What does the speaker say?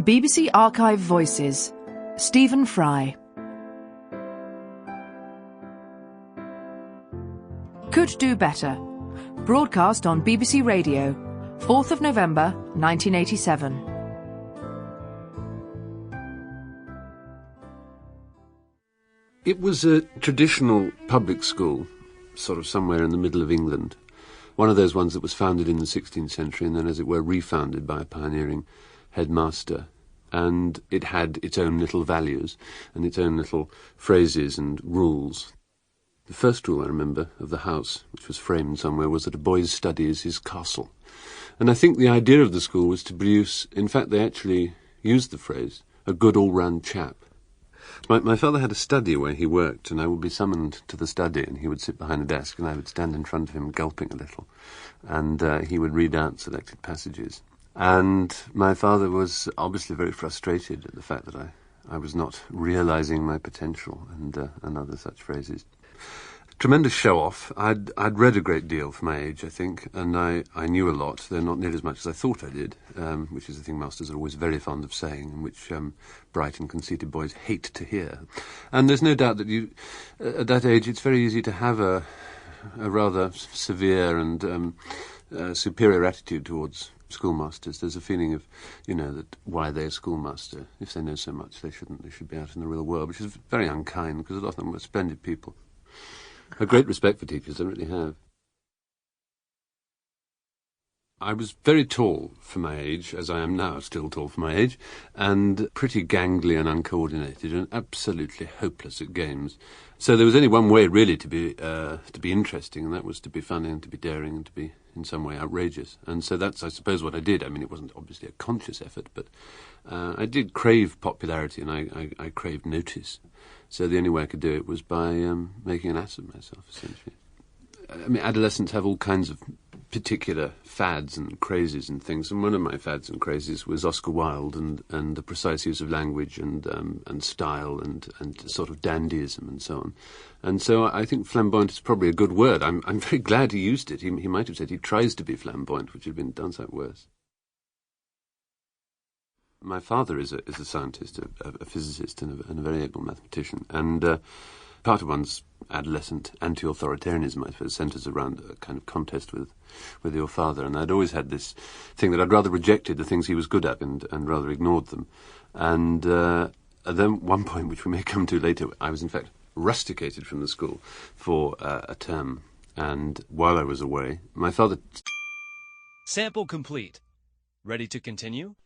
BBC Archive Voices, Stephen Fry. Could Do Better. Broadcast on BBC Radio, 4th of November, 1987. It was a traditional public school, sort of somewhere in the middle of England. One of those ones that was founded in the 16th century and then, as it were, refounded by a pioneering headmaster. And it had its own little values and its own little phrases and rules. The first rule I remember of the house, which was framed somewhere, was that a boy's study is his castle. And I think the idea of the school was to produce, in fact they actually used the phrase, a good all-round chap. My father had a study where he worked, and I would be summoned to the study, and he would sit behind a desk, and I would stand in front of him gulping a little, and he would read out selected passages. And my father was obviously very frustrated at the fact that I was not realising my potential, and other such phrases. Tremendous show-off. I'd read a great deal for my age, I think, and I knew a lot, though not nearly as much as I thought I did, which is the thing masters are always very fond of saying, and which bright and conceited boys hate to hear. And there's no doubt that at that age, it's very easy to have a rather severe and superior attitude towards schoolmasters. There's a feeling of, that why they're a schoolmaster? If they know so much, they should be out in the real world, which is very unkind, because a lot of them were splendid people. A great respect for teachers, I really have. I was very tall for my age, as I am now still tall for my age, and pretty gangly and uncoordinated and absolutely hopeless at games. So there was only one way really to be interesting, and that was to be funny and to be daring and to be in some way outrageous. And so that's, I suppose, what I did. I mean, it wasn't obviously a conscious effort, but I did crave popularity and I craved notice. So the only way I could do it was by making an ass of myself, essentially. I mean, adolescents have all kinds of particular fads and crazes and things, and one of my fads and crazes was Oscar Wilde and the precise use of language and style and sort of dandyism and so on. And so I think flamboyant is probably a good word. I'm very glad he used it. He might have said he tries to be flamboyant, which would have been done so worse. My father is a scientist, a physicist, and a very able mathematician, and part of one's adolescent anti-authoritarianism, I suppose, centres around a kind of contest with your father. And I'd always had this thing that I'd rather rejected the things he was good at and rather ignored them. And then one point, which we may come to later, I was in fact rusticated from the school for a term. And while I was away, my father... Sample complete. Ready to continue?